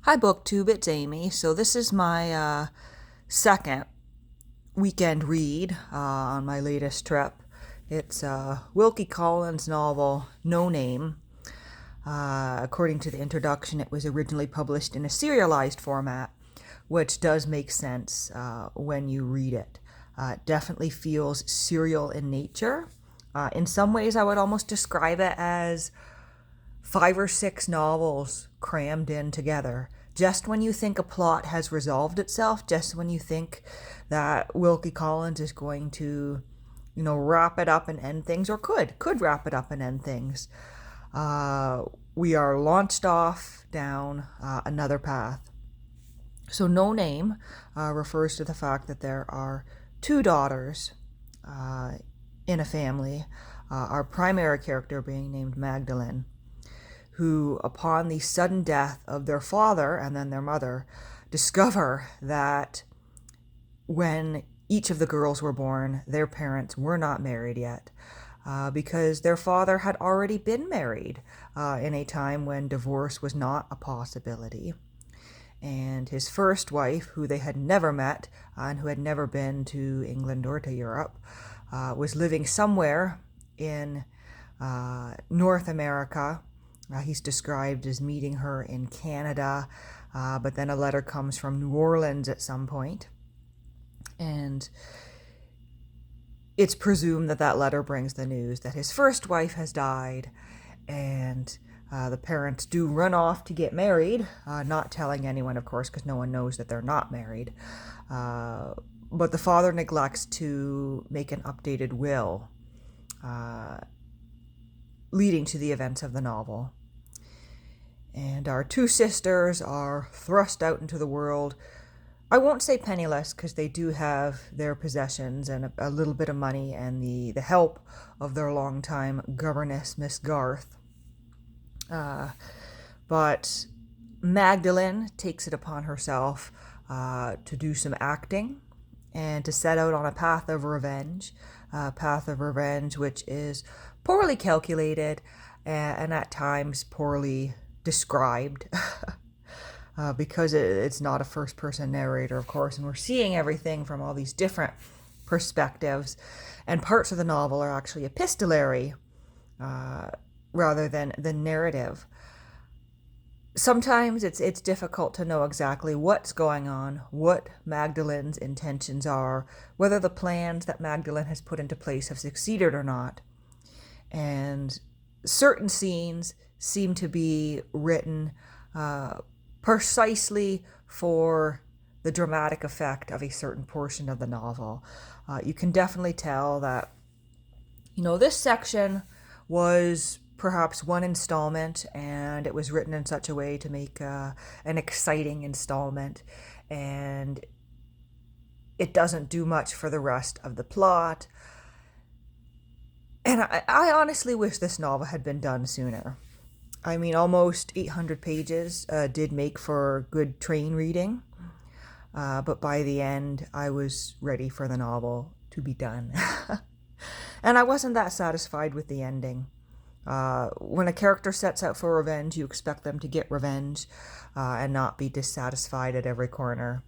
Hi BookTube, it's Amy. So this is my second weekend read on my latest trip. It's Wilkie Collins' novel, No Name. According to the introduction, it was originally published in a serialized format, which does make sense when you read it. It definitely feels serial in nature. In some ways, I would almost describe it as 5 or 6 novels crammed in together. Just when you think a plot has resolved itself, just when you think that Wilkie Collins is going to, wrap it up and end things, or could wrap it up and end things, we are launched off down another path. So No Name refers to the fact that there are 2 daughters in a family, our primary character being named Magdalene, who, upon the sudden death of their father and then their mother, discover that when each of the girls were born, their parents were not married yet, because their father had already been married in a time when divorce was not a possibility. And his first wife, who they had never met and who had never been to England or to Europe, was living somewhere in North America. He's described as meeting her in Canada, but then a letter comes from New Orleans at some point. And it's presumed that that letter brings the news that his first wife has died, and the parents do run off to get married, not telling anyone, of course, because no one knows that they're not married. But the father neglects to make an updated will, leading to the events of the novel. And our 2 sisters are thrust out into the world. I won't say penniless, because they do have their possessions and a little bit of money and the help of their longtime governess, Miss Garth. But Magdalene takes it upon herself to do some acting and to set out on a path of revenge, which is poorly calculated and at times poorly described, because it's not a first-person narrator, of course, and we're seeing everything from all these different perspectives, and parts of the novel are actually epistolary rather than narrative. Sometimes it's difficult to know exactly what's going on, what Magdalene's intentions are, whether the plans that Magdalene has put into place have succeeded or not. And certain scenes seem to be written precisely for the dramatic effect of a certain portion of the novel. You can definitely tell that, this section was perhaps one installment, and it was written in such a way to make an exciting installment, and it doesn't do much for the rest of the plot. And I honestly wish this novel had been done sooner. I mean, almost 800 pages did make for good train reading, but by the end, I was ready for the novel to be done. And I wasn't that satisfied with the ending. When a character sets out for revenge, you expect them to get revenge and not be dissatisfied at every corner.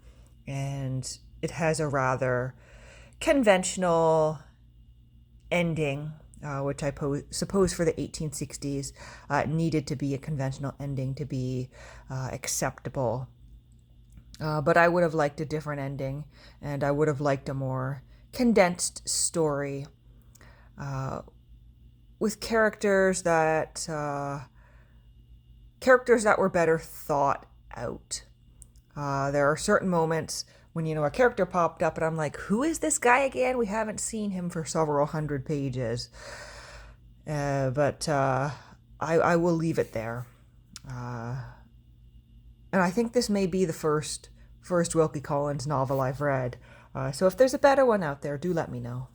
And it has a rather conventional ending, which I suppose for the 1860s needed to be a conventional ending to be acceptable. But I would have liked a different ending, and I would have liked a more condensed story with characters that were better thought out. There are certain moments when, a character popped up and I'm like, who is this guy again? We haven't seen him for several hundred pages. But I will leave it there. And I think this may be the first Wilkie Collins novel I've read. So if there's a better one out there, do let me know.